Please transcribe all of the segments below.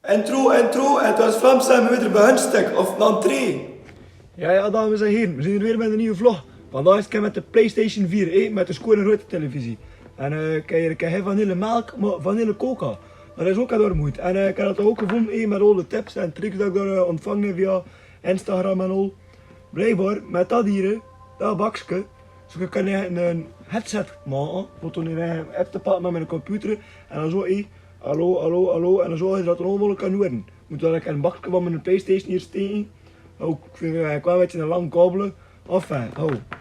Intro, het was Vlaams samen met de behunstek of een entree. Ja, dames en heren, we zijn er weer met een nieuwe vlog. Vandaag is ik met de PlayStation 4, met de score rode televisie. En ik heb vanillemelk, maar vanille coca. Dat is ook enorm goed. En ik heb dat ook gevonden met alle tips en tricks dat ik daar ontvangen heb via Instagram en al. Blijkbaar, met dat hier, dat bakje, zo kan je een headset maken, voor toen je app te pakken met mijn computer. En dan zo, hallo, en dan zo je dat er allemaal kan horen. Moet dan een bakje van mijn PlayStation hier steken. Oh, ik vind het wel een beetje een lang kabelen. Enfin,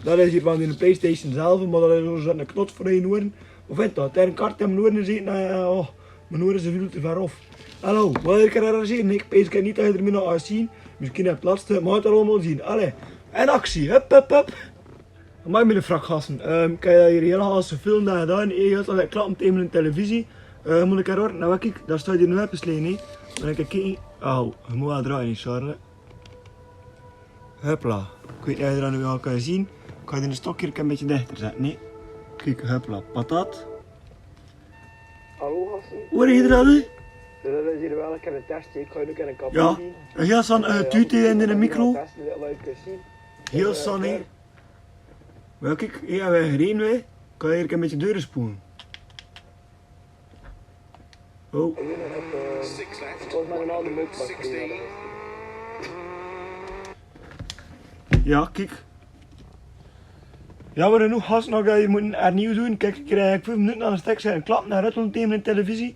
dat is hier van de PlayStation zelf, maar dat is een knot voor je oren. Hoe vindt dat? Ter een kaart in mijn oren zitten, mijn oren zijn veel te ver af. Hallo, wat wil ik er arrangeren? Ik pees niet dat je er meer naar gaat zien. Misschien heb je het laatste, maar het allemaal zien. Allee, en actie, hup. Maak me de frakgassen. Ik heb hier heel haast gefilmd en gedaan. Je gaat klappen tegen mijn televisie. Moet ik erhoor? Nou kijk, daar staat hier nu opgeslagen. Dan ik kijken. Je moet wel draaien, Charles. Hupla. Ik weet niet of je dat nu al kan zien. Ik ga de stok hier een beetje dichter zetten. Nee. Kijk, hupla. Patat. Hallo gasten. Hoor je dat nu? Dat is hier wel een testje. Ik ga nu een kapot Ja. zien. Heel san tuut in de micro. Testen, dat laat ik zien. Heel san hè. Wel kijk, hier hebben we gereden wij. Ik ga hier een beetje deuren spoelen. Oh. Volgens mij een oude meukbak. Ja, kijk. Jammer genoeg, gast, nog dat je moet hernieuw doen. Kijk, ik krijg 5 minuten aan de stek zijn en klap naar ruttelen tegen de televisie.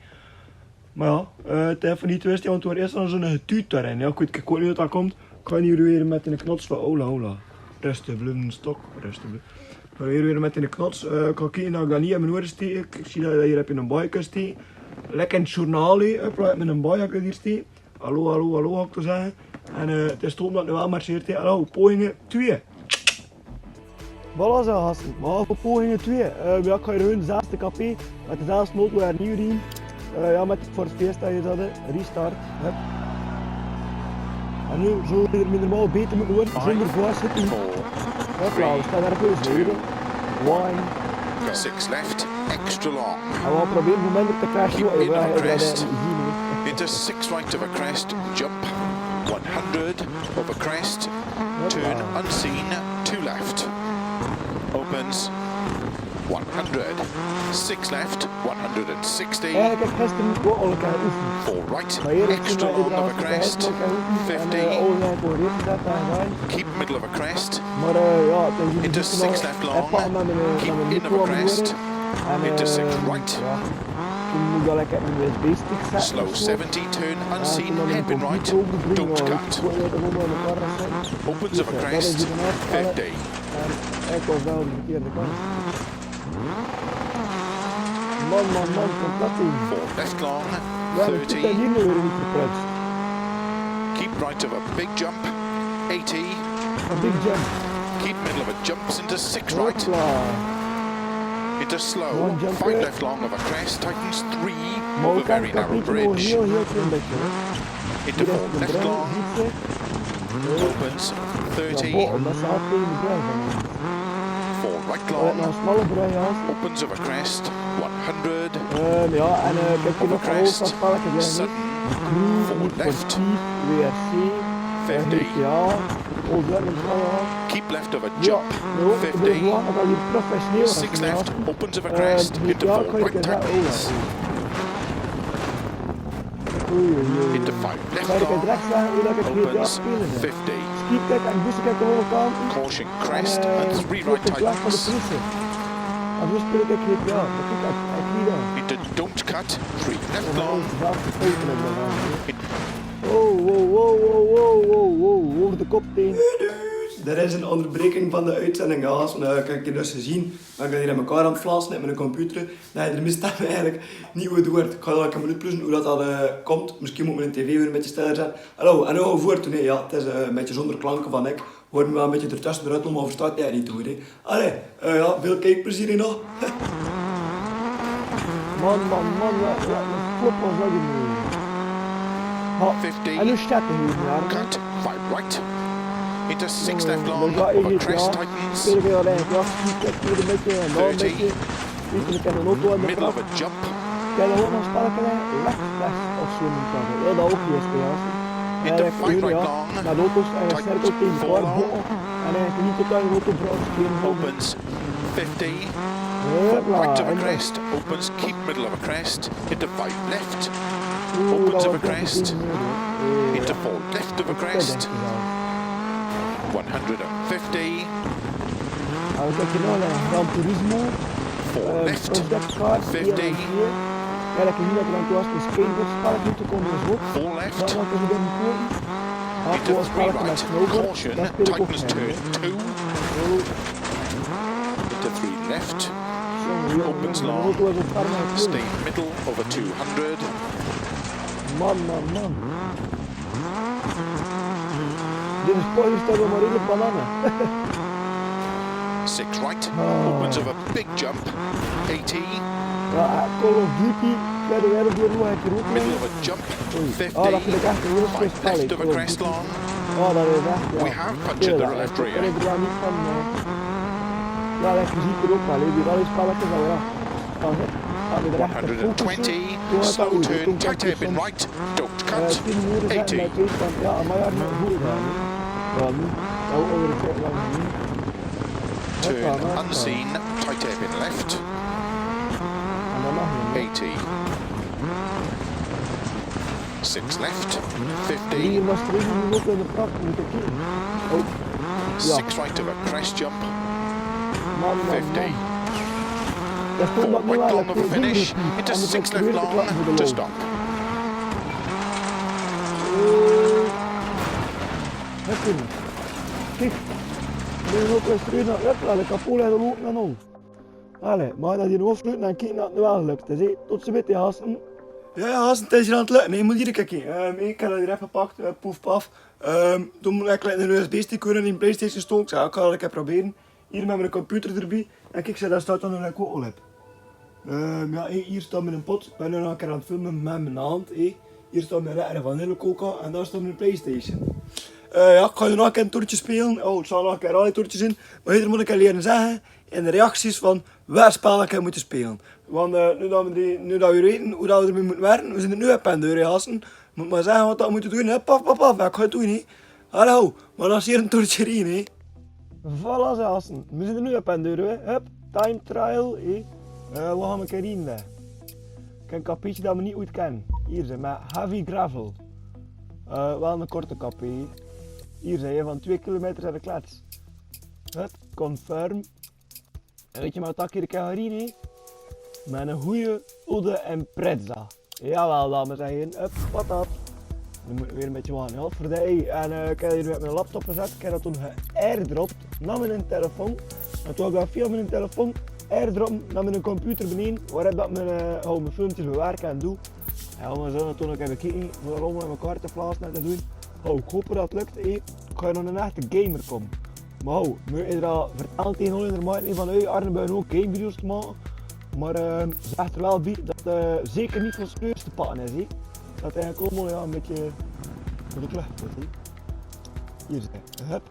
Maar ja, het heeft van niet wist, want er is dan zo'n getuut daarin. Ja, goed, kijk, weet niet hoe dat komt. Ik ga hier weer met een knots van hola. Rustig, blijven stok, rustig. Ik ga hier weer met een knots. Ik ga kijken dat ik dat niet in mijn oren steek. Ik zie dat hier heb je een baai steken. Lekker in het journaal, met een baai heb ik hier steken. Hallo, had ik te zeggen. En het is toon dat het nu wel marcheert. Hallo, pogingen 2. Voilà zo gasten, maar voor pogingen 2. Ja, ik ga hier gewoon dezelfde KP met dezelfde nood weer nieuw doen. Ja, met voor het feest dat je dat restart hebt. En nu zo je er minimaal beter moeten worden, zonder voorzitten. Hopla, we staan daar voor de wine. 6 left, extra long. En we gaan proberen om minder te crashen. Keep in of a crest. Into 6 right of a crest, jump. 100 of a crest, turn unseen, 2 left. Opens 100. 6 left, 160. Eigenlijk heb ik gisteren ook al een keer oefenen. 4 right, extra long of a crest, 50. Keep middle of a crest. Maar ja, Into 6 left long. Keep in of a crest. Into 6 right. Toen moet je lekker een USB-stick zetten. Slow 70, turn unseen, hairpin right, don't cut. Opens of a crest, 50. En ik was wel de verkeerde kant. Man, komt dat in. 4 left long, Ja, dat zit 30. hier nu weer niet geprutst. Keep right of a big jump, 80. Een big jump. Keep middle of a jumps into 6 right. Hopla. Into slow, One jump 5 there. left long of a crest, tightens 3 Maar over we kan very narrow het niet bridge. heel klein beetje. Hè. Into Hier 4 is de left bruin, long, ziet ze. opens Ja, 30. boom, dat staat tegen de bruin van ons. 4 right We hebben nog long, een smalle bruin gehad. opens of a crest, 100. Ja, en kijk je nog van ons dat spelletje liggen. Sudden, Cruise, 4 Need for left, Speed, WRC, 50. GTA, al dat en zo. Keep left of a Ja, jump, nou, ik bedoel 50. gewoon dat je professioneel was. 6 left, opens of a crest, into 4 right tightens. Into 5 left Kan ik het long, rechts zeggen hoe dat ik het GTA opens spelen ben? 50. Skiepkijk en boostekijk aan alle kanten. Caution crest and 3 right Het slag van de tightens. politie. En zo speel ik GTA. Maar kijk, ik niet aan. Into don't cut, 3 left En dan long, is het zelfs fouten in de hand. Wow, over de kop teen. Er is een onderbreking van de uitzending, ja, kijk je dus gezien. Maar ik ben hier in elkaar aan het flassen met mijn computer. Nee, er mist me eigenlijk niet hoe het wordt. Ik ga dat een minuut plussen hoe dat komt. Misschien moet mijn tv weer een beetje stiller zetten. Hallo, en nou voor toen, ja, het is een beetje zonder klanken van ik. Hoor me wel een beetje ertussen eruit, maar verstaat jij niet hoor. Allee, ja, veel kijkplezier hier nog. Man, wat een klop was dat hier nu. 50. En nu staat er hier, ja. Cut, 5 right. Into 6 left long, Dan ga ik over hier, crest ja. tightens. Speel ik heel erg, ja, skiepkijk hier een beetje en dan een 30. beetje. Weet je, ik heb een auto aan de Middle of trap. a jump, Kijk, dat ook nog een spelletje Lechtfest of zo noemt dat. Ja, dat ook niet is bij ons. Into Eigenlijk 5 hier, right ja, long. met auto's en je Tightens cirkelt tegen 4 elkaar long. botten. En eigenlijk niet tot aan de auto brood spelen. Opens 50. 4 Hopla, right of a en crest. Opens keep middle of a crest. Into 5 left. Oeh, opens dat of was a crest. echt een Into 4 left of a crest. 150. Nou, kijk je nou naar Gran Turismo. 4 left. Project Cars, 50. Ja, dat je niet dat er aan toe was, een skateboard spelletje te komen is ook. 4 Dat left. was er weer een kopen. Maar Into voor een 3 spelletje met right. snowboard, Caution. dat speel ik ook Tightens graag, turn hè. 2. Into 3 left. Jongen, Opens de long. auto is op arm en Stay middle over 200. Man. Deze spoiler staat wel maar redelijk bananen. 6 right. Oh. Opens of a big jump. 80. Ja, Call of Duty, Tweede Wereldoorlog heb je er ook Middle mee. of a jump. Oei. 50. Oh, dat vind ik echt een heel goed 5 spel. left of a Call of crest Duty. long. Oh, dat is echt, ja. We have punctured the left rear. Ik ben er wel niet van... Ja, dat je ziet er ook wel, hè. Die rallyspelletjes, dat we dat... Van, hè. Dat we er echt op focussen. 120. Slow turn. Tight hairpin right. Don't cut. 10 uur zetten 80. met twee van... Ja, maar ja, niet goed gaan, hè. Ja, nu. Nou, over de tijd lang niet. Turn unseen. Tight hairpin left. En dat mag niet, hè. 80. 6 left. Hier 50. was er ook in de pracht, moet ik kijken. Oh, ja. 6 right of a crest jump. Man. 50. Dat stond 4 dat nu right wel, long of a finish. Into 6 left long to stop. Kijk, nu ook eens terug naar het wel, ik heb Polen en ook naar nou. Allee, maar dat je nog sluit en kijken dat het wel lukt. Dus, tot ze met die hassen. Ja, het is hier aan het lukken. Nee, je moet hier kijken. Ik heb dat hier even gepakt, poef paf. Toen moet ik een USB-stick in een PlayStation stoken. Ik zei, ik ga dat even proberen. Hier met mijn computer erbij. En kijk, daar staat dan een OLED. Ja, hier staat mijn pot. Ik ben nu nog een keer aan het filmen met mijn hand. Hier staat mijn lekkere vanillecoca en daar staat mijn PlayStation. Ja, ik ga nu nog een keer een toertje spelen. Oh, het zal nog een keer alle toertjes in. Maar hier moet ik leren zeggen in de reacties van waar spel ik moeten spelen. Want nu dat we weten hoe dat we ermee moeten werken, we zijn er nu op aan de deur, gasten. Moet maar zeggen wat dat we moeten doen, hè. Paf, ik ga het doen, hè. Hallo, maar dan is hier een toertje in, hè. Voilà, zassen. We zitten nu op aan de deur, hè. Hup, time trial, hè. We gaan een keer in, hè. Ik heb een kapitje dat we niet goed kennen. Hier zijn met heavy gravel. Wel een korte kapje, hè. Hier zijn je van 2 kilometer aan de klets. Hup, confirm. En weet je wat ik hier kan gaan, hè? Met een goede oude en prezza. Jawel, dames en heren. Hup, patat. Nu moet ik weer een beetje wachten, ja, voor de En ik heb hier met mijn laptop gezet. Ik heb dat toen geairdropt naar mijn telefoon. En toen heb ik dat via mijn telefoon airdroppen naar mijn computer beneden. Waar ik dat mijn filmpjes bewerken en doe. Ja, maar zo, toen ik heb gekeken voor allemaal in elkaar te plaatsen en te doen. Oh, ik hoop dat het lukt. Ik ga nog een echte gamer komen. Maar oh, moet je dat vertellen tegen Oliver Martin van hey, Arne bij ook gamevideo's te maken. Maar zegt er wel bij dat zeker niet van screws te pakken is. He. Dat eigenlijk allemaal ja, een beetje voor de klucht is. He. Hier is hij. Hup.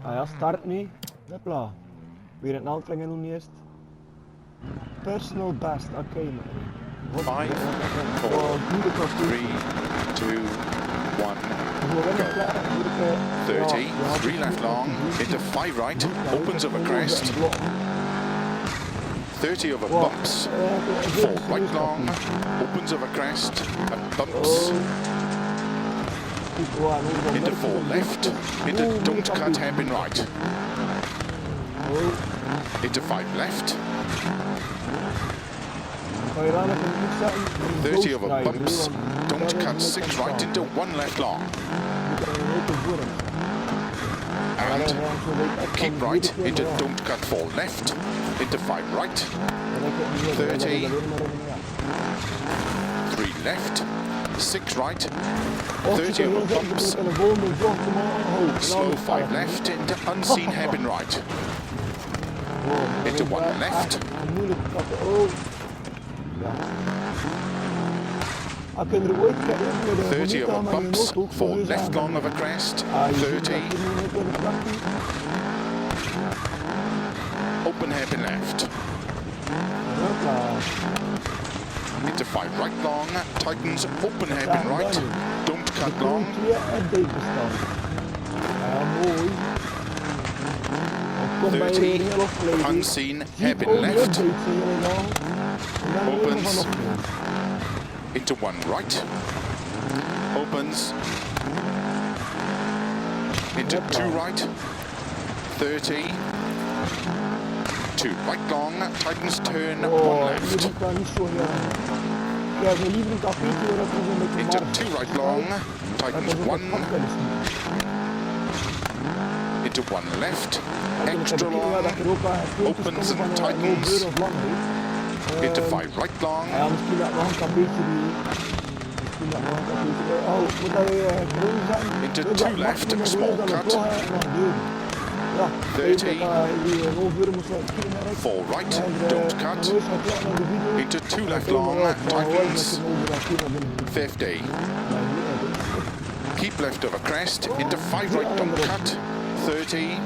Ah ja, start nu. Hupla. Weer een aanvlingen doen eerst. Personal best, oké man. 5, 4, 3, 2, 1. 30, 3 left long, into 5 right, opens of a crest. 30 over bumps, 4 right long, opens of a crest, and bumps. Into 4 left, into don't cut hairpin right. Into 5 left. 30 over bumps, don't cut 6 right into 1 left long. And keep right into don't cut 4 left, into 5 right, 30, 3 left, 6 right, 30 over bumps, slow 5 left into unseen hairpin right, into 1 left, 30 over bumps, 4 left long of a crest, 30, open hairpin left, Into 5 right long, tightens, open hairpin right, don't cut long, 2 update bestaan. Ja, mooi. Dan komt bij 30, de heel aflevering. unseen, Zie hairpin al die left, updates helemaal. En dan weer Opens. van opnemen. into 1 right, opens, into 2 right, 30, 2 right long, tightens, turn, 1 Oh, hier left, moet ik niet zo gaan. Ik heb liever een cafeetje waar ik een beetje into markt 2 right long, tightens, 1, into 1 left, extra long, opens and tightens, into 5 right long, Ja, misschien dat nog een cafeetje die... Misschien dat nog een cafeetje... Oh, moet dat weer groen zijn? Into Dus 2 dat left, mag niet small meer dan een cut. vlog en nog deuren. Ja, 30. ik weet dat die een half uur moest worden gemerkt. 4 right, En, don't een cut, neus gaat klappen naar de video. into 2 left En long, maar wat, maar hoor, tightens, dat je over dat hier naar binnen moet. 50, Nee, niet uit. keep left over crest, into 5 right, don't cut, 30,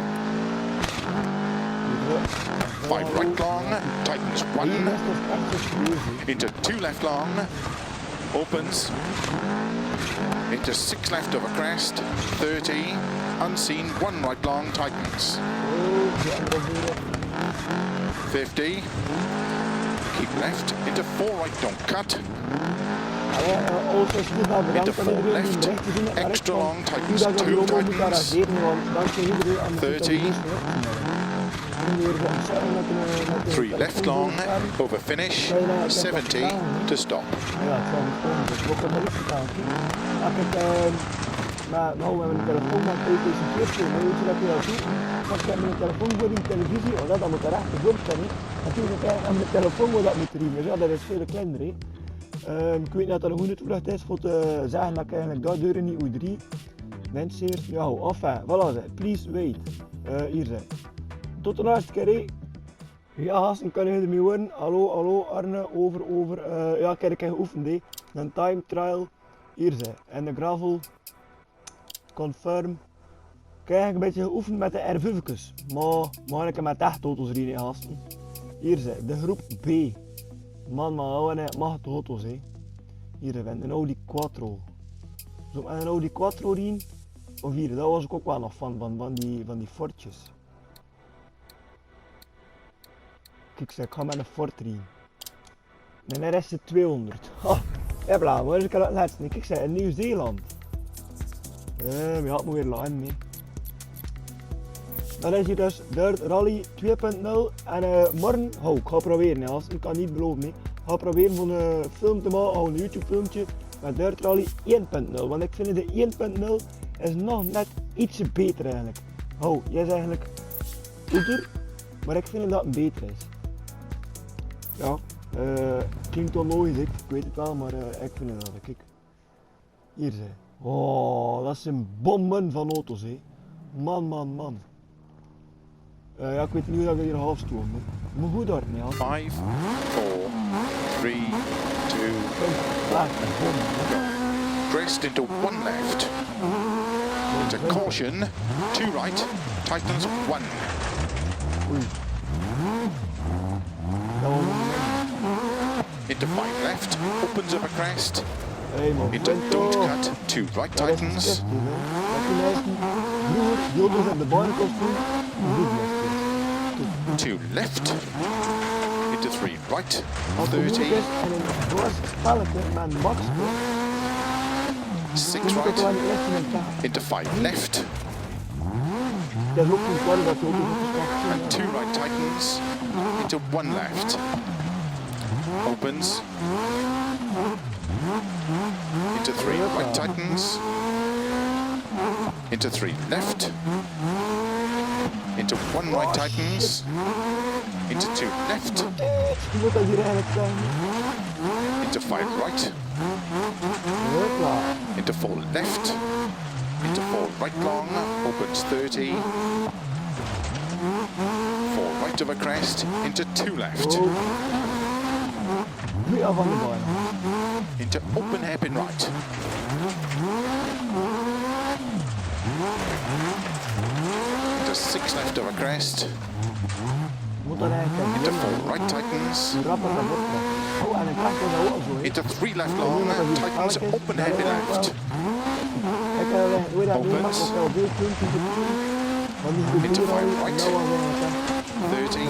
5 right long, tightens, 1, Hier is het echt zo serieus. into 2 left long, opens, into 6 left over crest, 30, unseen, 1 right long, tightens, Oh, de andere voeren. 50, keep left, into 4 right, don't cut, Als je goed naar bedankt Into aan iedereen 4 die left, recht te doen heeft, extra maar long, ik tightens, vind dat je 2 gewoon moet tightens, reageren, want dankzij iedereen aan de 30. met 3 left long, over finish, 70 to stop. Ja, het zal niet komen, dus we hebben niks gedaan. Als ik nou, met mijn telefoon naar PlayStation 4, maar weet je wat je dat doet? Want ik heb mijn telefoon voor die televisie, oh, dat moet er echt op staan. En toen ik aan mijn telefoon wil dat moeten riemen, ja, dat is veel kleiner. Hè. Ik weet niet dat dat een goede toevlucht is voor te zeggen dat ik eigenlijk dat deuren niet hoe 3 mensen eerst, ja, enfin, voilà, please wait. Hier zijn. Tot de laatste keer. Hè. Ja, gasten, kan je ermee horen? Hallo, Arne, over. Ja, ik heb geoefend, hè. Een time trial. Hier zijn. En de gravel. Confirm. Ik heb een beetje geoefend met de R5'tjes. Maar ik heb met echt auto's rijden, gasten. Hier zijn. De groep B. Man, mag het auto's, hè. Hier hebben we een Audi Quattro. Zo met een Audi Quattro rijden. Of hier, daar was ik ook wel nog van die Fortjes. Kijk, ik ga met een Ford rijden. Mijn RS 200. Ja, blauw, waar is ik het laatste? Kijk, in Nieuw-Zeeland. Ja, het moet weer lachen mee. Dat is hier dus Dirt Rally 2.0 en morgen, ik ga proberen, als ik kan niet beloven. Ik ga proberen van een film te maken, een YouTube filmpje met Dirt Rally 1.0, want ik vind de 1.0 is nog net ietsje beter eigenlijk. Jij is eigenlijk goeder, maar ik vind dat het beter is. Ja, klinkt onlogisch, ik weet het wel, maar ik vind het wel. Kijk, hier zijn. Oh, dat zijn bommen van auto's, hè. Man. Ja, ik weet niet hoe dat ik hier half stoom. Maar goed hoor, nee. 5, 4, 3, 2, crest into 1 left, into caution, 2 right, tightens 1, Oei. Dat was into 5 left, opens over crest, hey, man. into don't cut, 2 right Dat is tightens, echt, hè. Dat je lijst niet. Broer, die auto's hebben de barnekosten. Die doet het. 2 left, into 3 right, Als het moeilijk 30, is en een doos spelletje met een max, 6 dan moet het wel right, niet echt in een kaart. into 5 left, Het is ook niet waar dat je auto's op de stad and 2 right tightens, into 1 left, opens, into 3 right tightens, into 3 left, into 1 right tightens, into 2 left, Hoe moet dat hier eigenlijk zijn? into 5 right, Hopla. into 4 left, into 4 right long, opens 30, 4 right over crest, into 2 left, Oh. Nu af van de baan. into open hairpin right, into 6 left over crest, Moet dat eigenlijk into hebben. 4 right tightens, Hoe rapper dat wordt. Oh, en een kast is ook zo. Into 3 left long, tightens, open happy left. Ik hoe dat nu mag ook wel veel punten te doen. Want die Into 5 gebeuren right. nou al 30.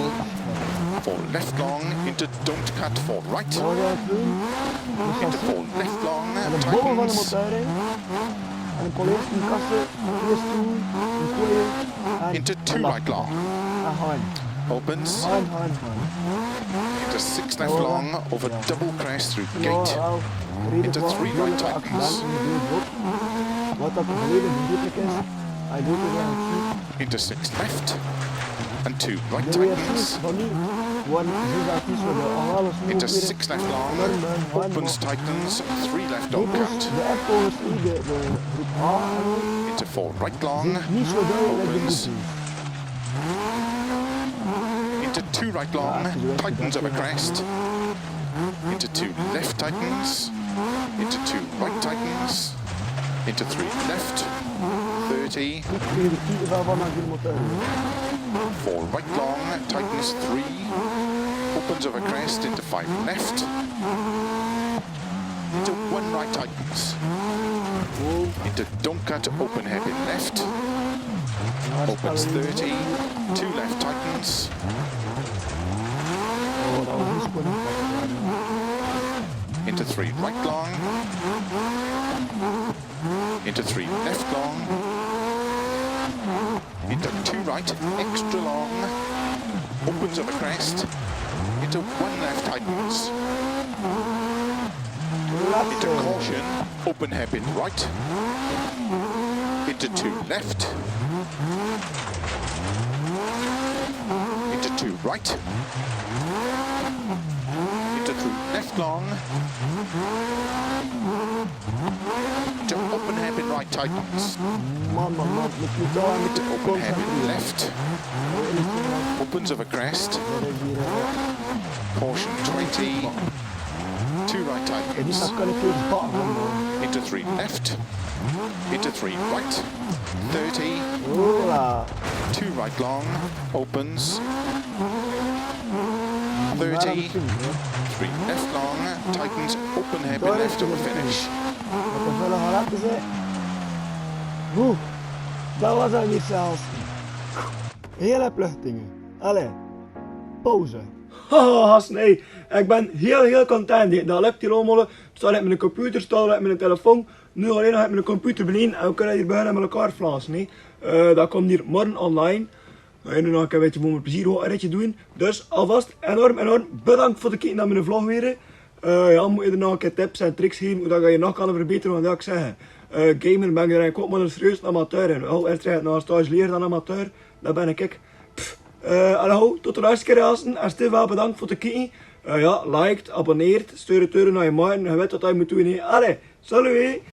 For left long, into don't cut for right. wat gaan we doen? Into 4 left long, En de boven van de tightens. motor in. En de politie die kasten, eerst toe, een koeien. Into 2 right long. En gaan. Opens. Gaan. Into 6 left long, over double crest through Ja, gate. wel. Into 3 right tightens. Wat dat volledig begrijpelijk is, hij doet het eigenlijk niet. Into 6 left. And 2 right De tightens. reacties van nu worden zo dat die zo de alles moet Into weer 6 left long, opens, tightens, 3 left Dit don't is cut. de F-volgers die de groep A Into 4 right long, niet zo duidelijk de opens. groep into 2 right long, tightens over crest. Into 2 left tightens, into 2 right tightens, into 3 left, 30, Ik kreeg de kiezer van naar de motor. 4 right long, tightens 3, opens over crest, into 5 left, into 1 right tightens, into don't cut, open hairpin left, opens 30, 2 left tightens, Oh, dat was niet spannend. into 3 right long, into 3 left long, into 2 right, extra long, opens over crest, into 1 left tightens, into caution, open hairpin right, into 2 left, into 2 right, into 3 left long, into open hairpin right tightens, Man, met je daar met into de open hairpin left, opens over crest, caution 20, 2 right En tightens, dat kan ik even pakken. into 3 left, into 3 right, 30, Hola. 2 right long, opens, Waar 30, heb ik hem, hè? 3 left long, tightens, open hairpin left over finish. Wat we zullen gaan laten zijn. Oeh, dat was dan niet zelfs. Hele vluchtingen. Allee, pauze. Haha, gast, nee. Ik ben heel content. Dat lukt hier allemaal. Staan met mijn computer, staan met mijn telefoon. Nu alleen nog met mijn computer beneden. En we kunnen hier bijna met elkaar flansen. Nee. Dat komt hier morgen online. En nu nog een beetje voor mijn plezier een ritje doen. Dus alvast enorm bedankt voor het kijken naar mijn vlog weer. Ja, moet je er nog een keer tips en tricks geven hoe dat je nog kan verbeteren, want dat ik zeg. Gamer ben ik er eigenlijk ook maar een serieus amateur in. Oh, eerst krijg je nog een stage leren dan amateur. Dat ben ik. Hallo, tot de laatste keer gasten. En stil wel bedankt voor het kijken. Ja, liked, abonneert, stuur het naar je maat. Je weet wat je moet doen. Allee, salut.